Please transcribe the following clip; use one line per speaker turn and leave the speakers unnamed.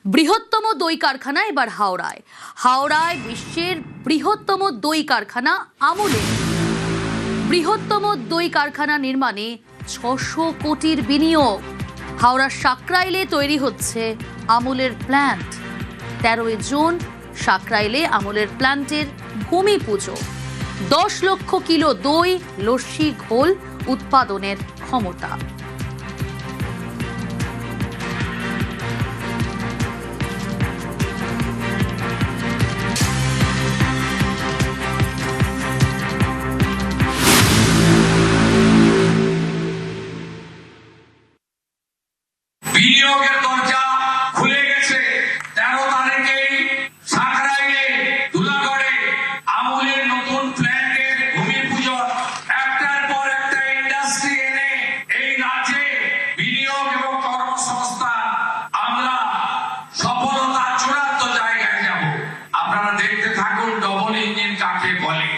বৃহত্তম দই কারখানা এবার হাওড়ায়। হাওড়ায় বিশ্বের বৃহত্তম দই কারখানা আমুলের। বৃহত্তম দই কারখানা নির্মাণে 600 কোটির বিনিয়োগ। হাওড়ার সাকরাইলে তৈরি হচ্ছে আমুলের প্ল্যান্ট। 13ই জুন সাকরাইলে আমুলের প্ল্যান্টের ভূমি পুজো। 10 লক্ষ কিলো দই, লস্যি, ঘোল উৎপাদনের ক্ষমতা।
বিনিয়োগের দরজা খুলে গেছে। 13 তারিখেই সাকরাইলে ধুলাগড়ে আমুলের নতুন প্ল্যান্টের ভূমি পুজো। একটার পর একটা ইন্ডাস্ট্রি এনে এই রাজ্যে বিনিয়োগ এবং কর্মসংস্থান আমরা সফলতার চূড়ান্ত জায়গায় যাব। আপনারা দেখতে থাকুন ডবল ইঞ্জিন কাকে বলে।